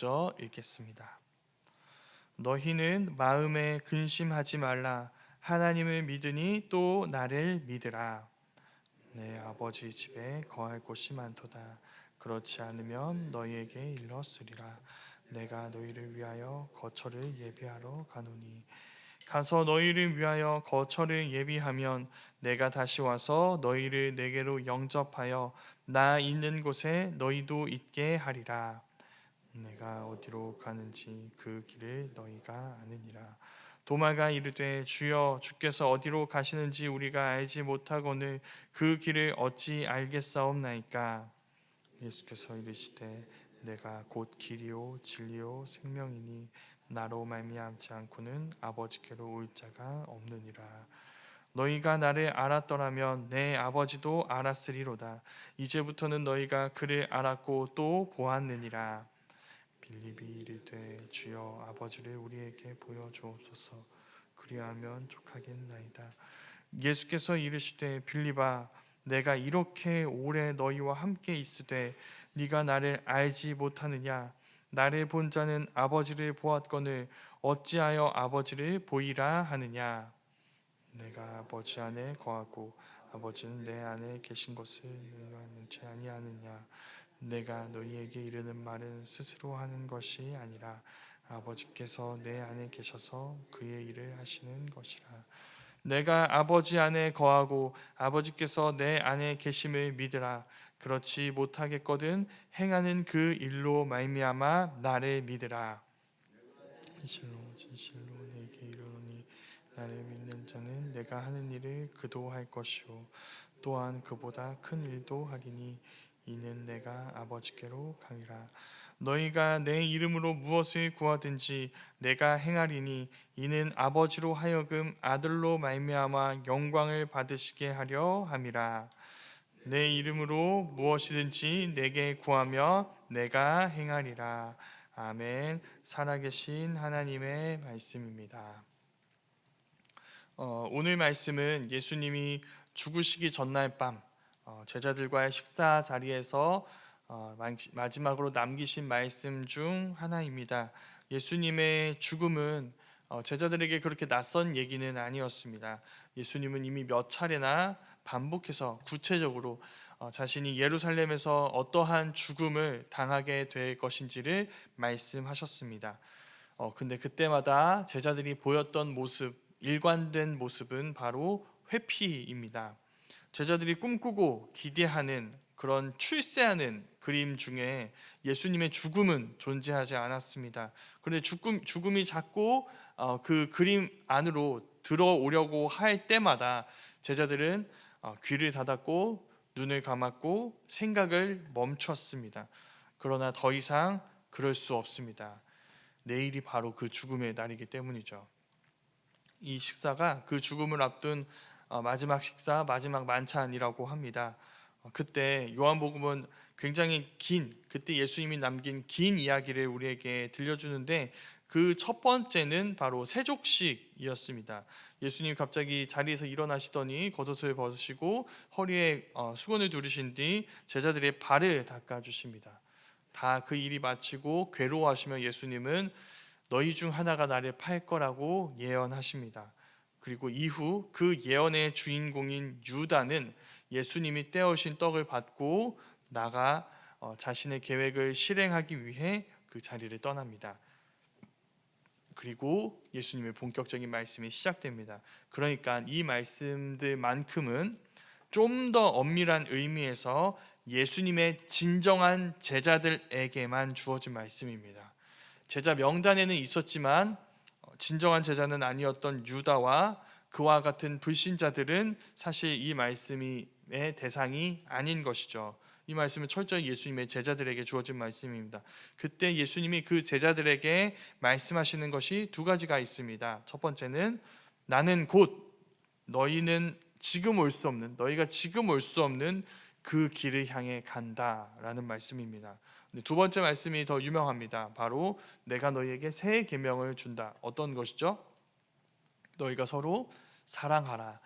먼저 읽겠습니다. 너희는 마음에 근심하지 말라. 하나님을 믿으니 또 나를 믿으라. 내 아버지 집에 거할 곳이 많도다. 그렇지 않으면 너희에게 일렀으리라. 내가 너희를 위하여 거처를 예비하러 가노니 가서 너희를 위하여 거처를 예비하면 내가 다시 와서 너희를 내게로 영접하여 나 있는 곳에 너희도 있게 하리라. 내가 어디로 가는지 그 길을 너희가 아느니라. 도마가 이르되 주여 주께서 어디로 가시는지 우리가 알지 못하거늘 그 길을 어찌 알겠사옵나이까. 예수께서 이르시되 내가 곧 길이요 진리요 생명이니 나로 말미암지 않고는 아버지께로 올 자가 없느니라. 너희가 나를 알았더라면 내 아버지도 알았으리로다. 이제부터는 너희가 그를 알았고 또 보았느니라. 빌립이 이르되 주여 아버지를 우리에게 보여주옵소서. 그리하면 족하겠나이다. 예수께서 이르시되 빌립아 내가 이렇게 오래 너희와 함께 있으되 네가 나를 알지 못하느냐. 나를 본 자는 아버지를 보았거늘 어찌하여 아버지를 보이라 하느냐. 내가 아버지 안에 거하고 아버지는 내 안에 계신 것을 너희가 알지 아니하느냐. 내가 너희에게 이르는 말은 스스로 하는 것이 아니라 아버지께서 내 안에 계셔서 그의 일을 하시는 것이라. 내가 아버지 안에 거하고 아버지께서 내 안에 계심을 믿으라. 그렇지 못하겠거든 행하는 그 일로 말미암아 나를 믿으라. 진실로 진실로 내게 이르노니 나를 믿는 자는 내가 하는 일을 그도 할 것이요 또한 그보다 큰 일도 하리니 이는 내가 아버지께로 가리라. 너희가 내 이름으로 무엇을 구하든지 내가 행하리니 이는 아버지로 하여금 아들로 말미암아 영광을 받으시게 하려 함이라. 내 이름으로 무엇이든지 내게 구하며 내가 행하리라. 아멘. 살아계신 하나님의 말씀입니다. 오늘 말씀은 예수님이 죽으시기 전날 밤 제자들과의 식사 자리에서 마지막으로 남기신 말씀 중 하나입니다. 예수님의 죽음은 제자들에게 그렇게 낯선 얘기는 아니었습니다. 예수님은 이미 몇 차례나 반복해서 구체적으로 자신이 예루살렘에서 어떠한 죽음을 당하게 될 것인지를 말씀하셨습니다. 근데 그때마다 제자들이 보였던 모습, 일관된 모습은 바로 회피입니다. 제자들이 꿈꾸고 기대하는 그런 출세하는 그림 중에 예수님의 죽음은 존재하지 않았습니다. 그런데 죽음이 자꾸 그 그림 안으로 들어오려고 할 때마다 제자들은 귀를 닫았고 눈을 감았고 생각을 멈췄습니다. 그러나 더 이상 그럴 수 없습니다. 내일이 바로 그 죽음의 날이기 때문이죠. 이 식사가 그 죽음을 앞둔 마지막 식사, 마지막 만찬이라고 합니다. 그때 요한복음은 굉장히 그때 예수님이 남긴 긴 이야기를 우리에게 들려주는데 그 첫 번째는 바로 세족식이었습니다. 예수님 갑자기 자리에서 일어나시더니 겉옷을 벗으시고 허리에 수건을 두르신 뒤 제자들의 발을 닦아주십니다. 다 그 일이 마치고 괴로워하시며 예수님은 너희 중 하나가 나를 팔 거라고 예언하십니다. 그리고 이후 그 예언의 주인공인 유다는 예수님이 떼어오신 떡을 받고 나가 자신의 계획을 실행하기 위해 그 자리를 떠납니다. 그리고 예수님의 본격적인 말씀이 시작됩니다. 그러니까 이 말씀들만큼은 좀 더 엄밀한 의미에서 예수님의 진정한 제자들에게만 주어진 말씀입니다. 제자 명단에는 있었지만 진정한 제자는 아니었던 유다와 그와 같은 불신자들은 사실 이 말씀의 대상이 아닌 것이죠. 이 말씀은 철저히 예수님의 제자들에게 주어진 말씀입니다. 그때 예수님이 그 제자들에게 말씀하시는 것이 두 가지가 있습니다. 첫 번째는 나는 곧 너희가 지금 올 수 없는 그 길을 향해 간다라는 말씀입니다. 두 번째 말씀이 더 유명합니다. 바로 내가 너희에게 새 계명을 준다. 어떤 것이죠? 너희가 서로 사랑하라.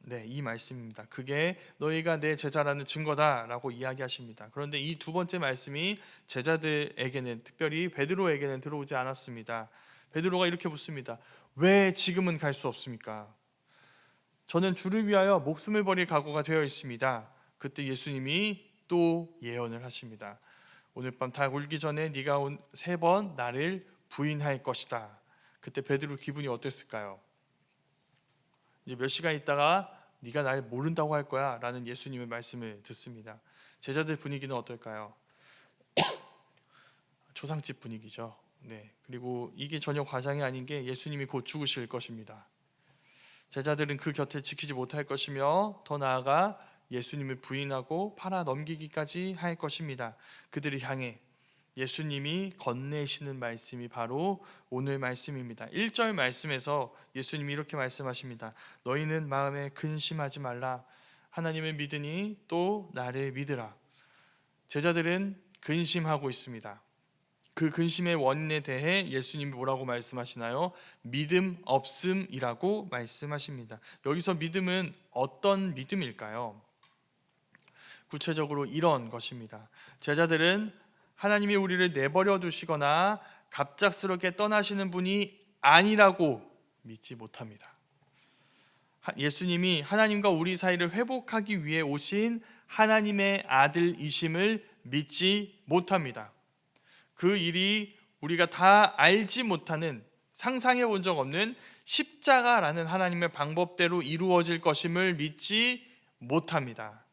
네, 이 말씀입니다. 그게 너희가 내 제자라는 증거다라고 이야기하십니다. 그런데 이 두 번째 말씀이 제자들에게는, 특별히 베드로에게는 들어오지 않았습니다. 베드로가 이렇게 묻습니다. 왜 지금은 갈 수 없습니까? 저는 주를 위하여 목숨을 버릴 각오가 되어 있습니다. 그때 예수님이 또 예언을 하십니다. 오늘 밤 다 울기 전에 네가 온 3번 나를 부인할 것이다. 그때 베드로 기분이 어땠을까요? 이제 몇 시간 있다가 네가 날 모른다고 할 거야 라는 예수님의 말씀을 듣습니다. 제자들 분위기는 어떨까요? 초상집 분위기죠. 네. 그리고 이게 전혀 과장이 아닌 게 예수님이 곧 죽으실 것입니다. 제자들은 그 곁에 지키지 못할 것이며 더 나아가 예수님을 부인하고 팔아 넘기기까지 할 것입니다. 그들을 향해 예수님이 건네시는 말씀이 바로 오늘 말씀입니다. 1절 말씀에서 예수님이 이렇게 말씀하십니다. 너희는 마음에 근심하지 말라. 하나님을 믿으니 또 나를 믿으라. 제자들은 근심하고 있습니다. 그 근심의 원인에 대해 예수님이 뭐라고 말씀하시나요? 믿음 없음이라고 말씀하십니다. 여기서 믿음은 어떤 믿음일까요? 구체적으로 이런 것입니다. 제자들은 하나님이 우리를 내버려 두시거나 갑작스럽게 떠나시는 분이 아니라고 믿지 못합니다. 예수님이 하나님과 우리 사이를 회복하기 위해 오신 하나님의 아들이심을 믿지 못합니다. 그 일이 우리가 다 알지 못하는, 상상해 본 적 없는 십자가라는 하나님의 방법대로 이루어질 것임을 믿지 못합니다.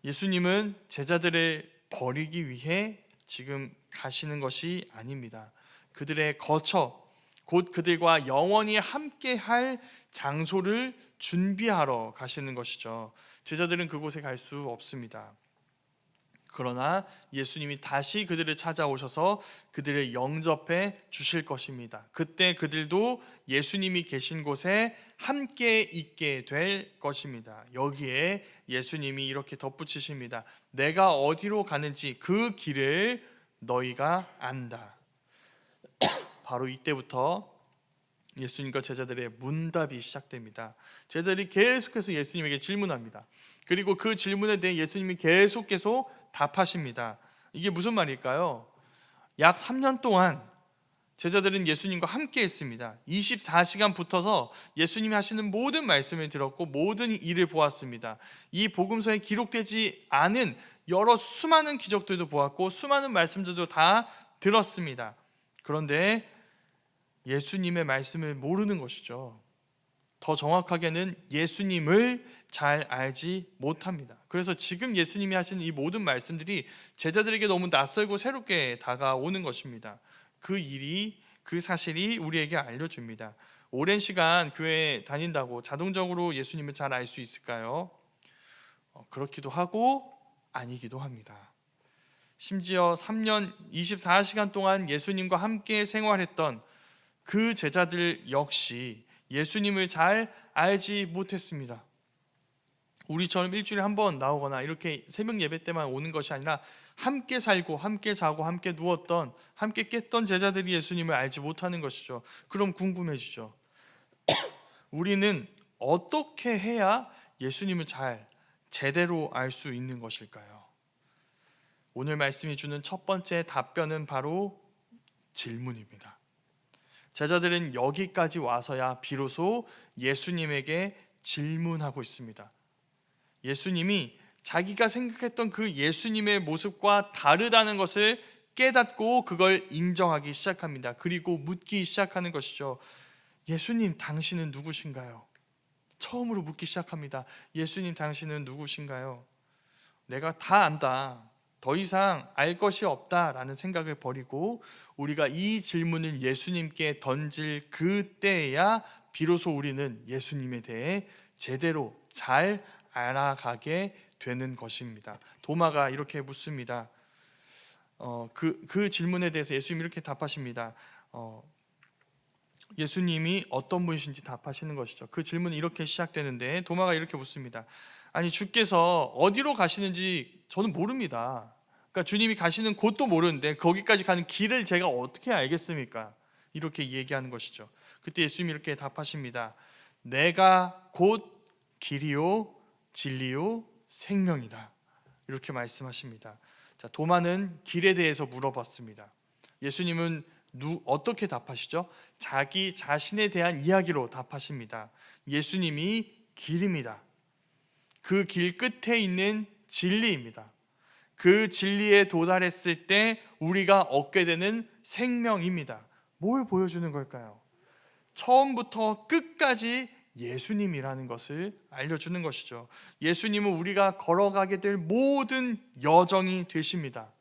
예수님은 제자들을 버리기 위해 지금 가시는 것이 아닙니다. 그들의 거처, 곧 그들과 영원히 함께할 장소를 준비하러 가시는 것이죠. 제자들은 그곳에 갈 수 없습니다. 그러나 예수님이 다시 그들을 찾아오셔서 그들을 영접해 주실 것입니다. 그때 그들도 예수님이 계신 곳에 함께 있게 될 것입니다. 여기에 예수님이 이렇게 덧붙이십니다. 내가 어디로 가는지 그 길을 너희가 안다. 바로 이때부터 예수님과 제자들의 문답이 시작됩니다. 제자들이 계속해서 예수님에게 질문합니다. 그리고 그 질문에 대해 예수님이 계속 답하십니다. 이게 무슨 말일까요? 약 3년 동안 제자들은 예수님과 함께 했습니다. 24시간 붙어서 예수님이 하시는 모든 말씀을 들었고 모든 일을 보았습니다. 이 복음서에 기록되지 않은 여러 수많은 기적들도 보았고 수많은 말씀들도 다 들었습니다. 그런데 예수님의 말씀을 모르는 것이죠. 더 정확하게는 예수님을 잘 알지 못합니다. 그래서 지금 예수님이 하시는 이 모든 말씀들이 제자들에게 너무 낯설고 새롭게 다가오는 것입니다. 그 일이, 그 사실이 우리에게 알려줍니다. 오랜 시간 교회에 다닌다고 자동적으로 예수님을 잘 알 수 있을까요? 그렇기도 하고 아니기도 합니다. 심지어 3년 24시간 동안 예수님과 함께 생활했던 그 제자들 역시 예수님을 잘 알지 못했습니다. 우리처럼 일주일에 한 번 나오거나 이렇게 새벽 예배 때만 오는 것이 아니라 함께 살고 함께 자고 함께 누웠던, 함께 깼던 제자들이 예수님을 알지 못하는 것이죠. 그럼 궁금해지죠. 우리는 어떻게 해야 예수님을 잘 제대로 알 수 있는 것일까요? 오늘 말씀이 주는 첫 번째 답변은 바로 질문입니다. 제자들은 여기까지 와서야 비로소 예수님에게 질문하고 있습니다. 예수님이 자기가 생각했던 그 예수님의 모습과 다르다는 것을 깨닫고 그걸 인정하기 시작합니다. 그리고 묻기 시작하는 것이죠. 예수님, 당신은 누구신가요? 처음으로 묻기 시작합니다. 예수님, 당신은 누구신가요? 내가 다 안다, 더 이상 알 것이 없다라는 생각을 버리고 우리가 이 질문을 예수님께 던질 그때야 비로소 우리는 예수님에 대해 제대로 잘 알아가게 되는 것입니다. 도마가 이렇게 묻습니다. 그 질문에 대해서 예수님이 이렇게 답하십니다. 예수님이 어떤 분이신지 답하시는 것이죠. 그 질문이 이렇게 시작되는데 도마가 이렇게 묻습니다. 아니, 주께서 어디로 가시는지 저는 모릅니다. 그러니까 주님이 가시는 곳도 모르는데 거기까지 가는 길을 제가 어떻게 알겠습니까? 이렇게 얘기하는 것이죠. 그때 예수님이 이렇게 답하십니다. 내가 곧 길이요 진리요 생명이다. 이렇게 말씀하십니다. 자, 도마는 길에 대해서 물어봤습니다. 예수님은 어떻게 답하시죠? 자기 자신에 대한 이야기로 답하십니다. 예수님이 길입니다. 그 길 끝에 있는 진리입니다. 그 진리에 도달했을 때 우리가 얻게 되는 생명입니다. 뭘 보여주는 걸까요? 처음부터 끝까지 예수님이라는 것을 알려주는 것이죠. 예수님은 우리가 걸어가게 될 모든 여정이 되십니다.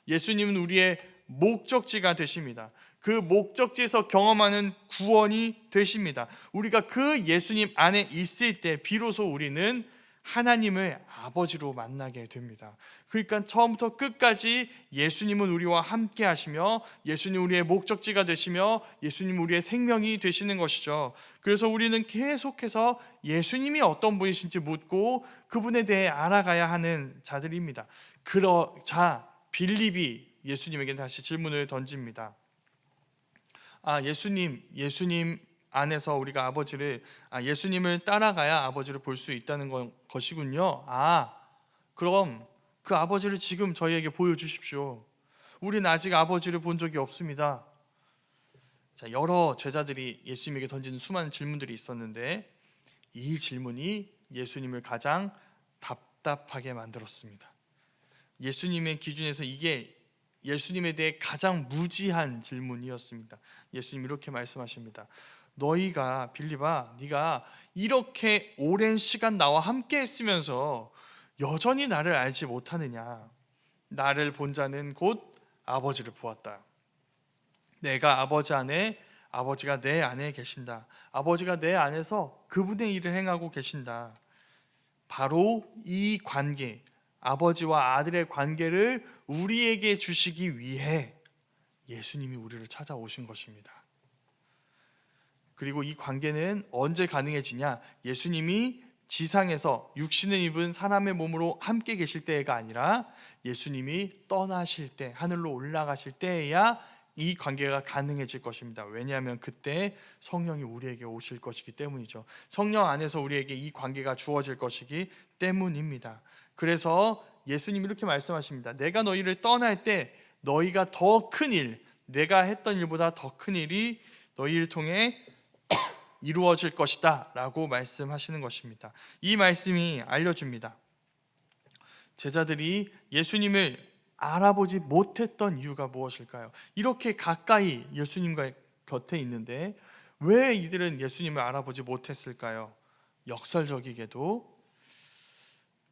예수님은 우리의 목적지가 되십니다. 그 목적지에서 경험하는 구원이 되십니다. 우리가 그 예수님 안에 있을 때 비로소 우리는 하나님을 아버지로 만나게 됩니다. 그러니까 처음부터 끝까지 예수님은 우리와 함께 하시며 예수님 우리의 목적지가 되시며 예수님 우리의 생명이 되시는 것이죠. 그래서 우리는 계속해서 예수님이 어떤 분이신지 묻고 그분에 대해 알아가야 하는 자들입니다. 그러자 빌립이 예수님에게 다시 질문을 던집니다. 예수님 안에서 우리가 예수님을 따라가야 아버지를 볼 수 있다는 것이군요. 그럼 그 아버지를 지금 저희에게 보여주십시오. 우리는 아직 아버지를 본 적이 없습니다. 자, 여러 제자들이 예수님에게 던지는 수많은 질문들이 있었는데 이 질문이 예수님을 가장 답답하게 만들었습니다. 예수님의 기준에서 이게 예수님에 대해 가장 무지한 질문이었습니다. 예수님 이렇게 말씀하십니다. 너희가 빌립아, 네가 이렇게 오랜 시간 나와 함께 했으면서 여전히 나를 알지 못하느냐? 나를 본 자는 곧 아버지를 보았다. 내가 아버지 안에, 아버지가 내 안에 계신다. 아버지가 내 안에서 그분의 일을 행하고 계신다. 바로 이 관계, 아버지와 아들의 관계를 우리에게 주시기 위해 예수님이 우리를 찾아오신 것입니다. 그리고 이 관계는 언제 가능해지냐? 예수님이 지상에서 육신을 입은 사람의 몸으로 함께 계실 때가 아니라 예수님이 떠나실 때, 하늘로 올라가실 때에야 이 관계가 가능해질 것입니다. 왜냐하면 그때 성령이 우리에게 오실 것이기 때문이죠. 성령 안에서 우리에게 이 관계가 주어질 것이기 때문입니다. 그래서 예수님이 이렇게 말씀하십니다. 내가 너희를 떠날 때 너희가 더 큰 일, 내가 했던 일보다 더 큰 일이 너희를 통해 이루어질 것이다 라고 말씀하시는 것입니다. 이 말씀이 알려줍니다. 제자들이 예수님을 알아보지 못했던 이유가 무엇일까요? 이렇게 가까이 예수님과 곁에 있는데 왜 이들은 예수님을 알아보지 못했을까요? 역설적이게도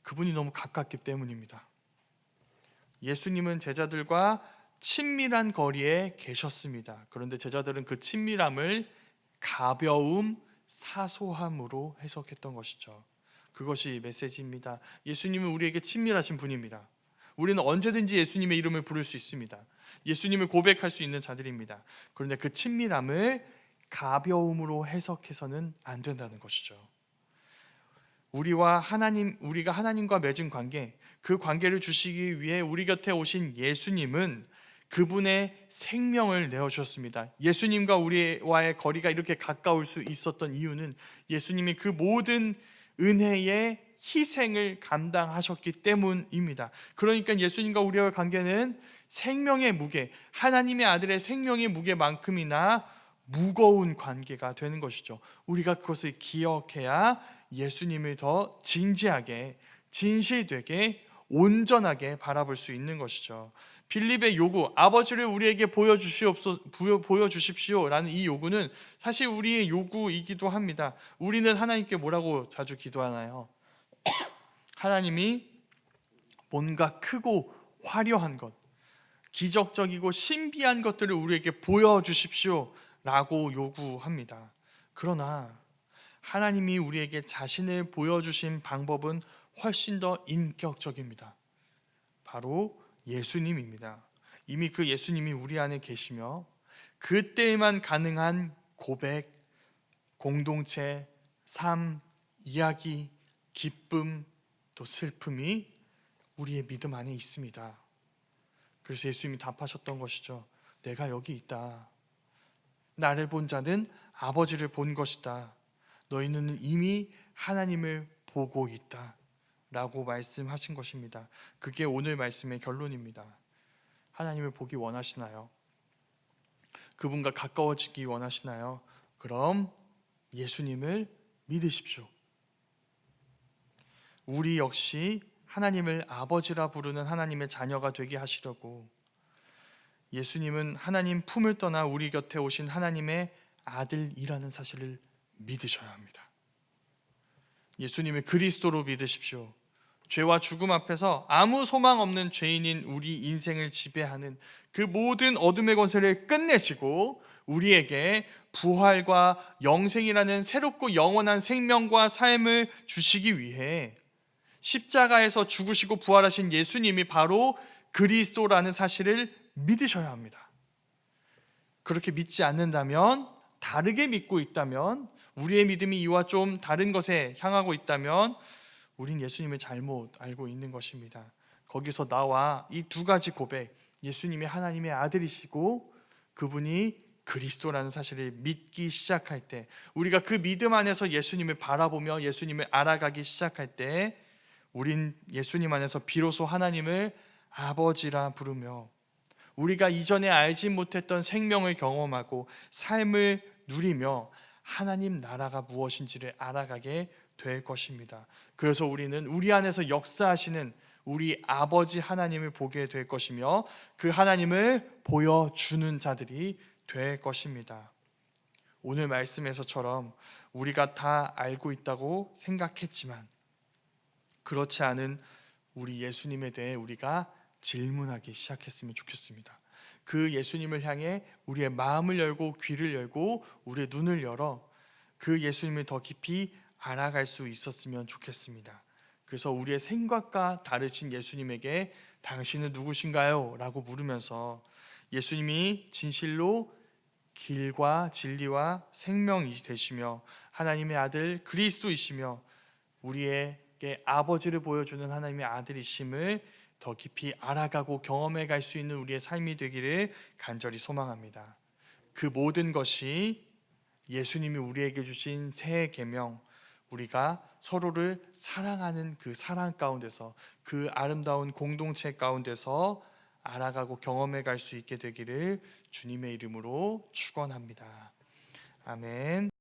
그분이 너무 가깝기 때문입니다. 예수님은 제자들과 친밀한 거리에 계셨습니다. 그런데 제자들은 그 친밀함을 가벼움, 사소함으로 해석했던 것이죠. 그것이 메시지입니다. 예수님은 우리에게 친밀하신 분입니다. 우리는 언제든지 예수님의 이름을 부를 수 있습니다. 예수님을 고백할 수 있는 자들입니다. 그런데 그 친밀함을 가벼움으로 해석해서는 안 된다는 것이죠. 우리가 하나님과 맺은 관계, 그 관계를 주시기 위해 우리 곁에 오신 예수님은 그분의 생명을 내어주셨습니다. 예수님과 우리와의 거리가 이렇게 가까울 수 있었던 이유는 예수님이 그 모든 은혜의 희생을 감당하셨기 때문입니다. 그러니까 예수님과 우리와의 관계는 생명의 무게, 하나님의 아들의 생명의 무게만큼이나 무거운 관계가 되는 것이죠. 우리가 그것을 기억해야 예수님을 더 진지하게, 진실되게, 온전하게 바라볼 수 있는 것이죠. 빌립의 요구, 아버지를 우리에게 보여주십시오라는 이 요구는 사실 우리의 요구이기도 합니다. 우리는 하나님께 뭐라고 자주 기도하나요? 하나님이 뭔가 크고 화려한 것, 기적적이고 신비한 것들을 우리에게 보여주십시오라고 요구합니다. 그러나 하나님이 우리에게 자신을 보여주신 방법은 훨씬 더 인격적입니다. 바로 예수님입니다. 이미 그 예수님이 우리 안에 계시며 그때에만 가능한 고백, 공동체, 삶, 이야기, 기쁨, 또 슬픔이 우리의 믿음 안에 있습니다. 그래서 예수님이 답하셨던 것이죠. 내가 여기 있다. 나를 본 자는 아버지를 본 것이다. 너희는 이미 하나님을 보고 있다라고 말씀하신 것입니다. 그게 오늘 말씀의 결론입니다. 하나님을 보기 원하시나요? 그분과 가까워지기 원하시나요? 그럼 예수님을 믿으십시오. 우리 역시 하나님을 아버지라 부르는 하나님의 자녀가 되게 하시려고 예수님은 하나님 품을 떠나 우리 곁에 오신 하나님의 아들이라는 사실을 믿으셔야 합니다. 예수님을 그리스도로 믿으십시오. 죄와 죽음 앞에서 아무 소망 없는 죄인인 우리 인생을 지배하는 그 모든 어둠의 권세를 끝내시고 우리에게 부활과 영생이라는 새롭고 영원한 생명과 삶을 주시기 위해 십자가에서 죽으시고 부활하신 예수님이 바로 그리스도라는 사실을 믿으셔야 합니다. 그렇게 믿지 않는다면, 다르게 믿고 있다면, 우리의 믿음이 이와 좀 다른 것에 향하고 있다면 우린 예수님을 잘못 알고 있는 것입니다. 거기서 나와 이 두 가지 고백, 예수님이 하나님의 아들이시고 그분이 그리스도라는 사실을 믿기 시작할 때, 우리가 그 믿음 안에서 예수님을 바라보며 예수님을 알아가기 시작할 때 우린 예수님 안에서 비로소 하나님을 아버지라 부르며 우리가 이전에 알지 못했던 생명을 경험하고 삶을 누리며 하나님 나라가 무엇인지를 알아가게 될 것입니다. 그래서 우리는 우리 안에서 역사하시는 우리 아버지 하나님을 보게 될 것이며 그 하나님을 보여주는 자들이 될 것입니다. 오늘 말씀에서처럼 우리가 다 알고 있다고 생각했지만 그렇지 않은 우리 예수님에 대해 우리가 질문하기 시작했으면 좋겠습니다. 그 예수님을 향해 우리의 마음을 열고 귀를 열고 우리의 눈을 열어 그 예수님을 더 깊이 알아갈 수 있었으면 좋겠습니다. 그래서 우리의 생각과 다르신 예수님에게 당신은 누구신가요? 라고 물으면서 예수님이 진실로 길과 진리와 생명이 되시며 하나님의 아들 그리스도이시며 우리에게 아버지를 보여주는 하나님의 아들이심을 더 깊이 알아가고 경험해 갈 수 있는 우리의 삶이 되기를 간절히 소망합니다. 그 모든 것이 예수님이 우리에게 주신 새 계명, 우리가 서로를 사랑하는 그 사랑 가운데서 그 아름다운 공동체 가운데서 알아가고 경험해 갈 수 있게 되기를 주님의 이름으로 축원합니다. 아멘.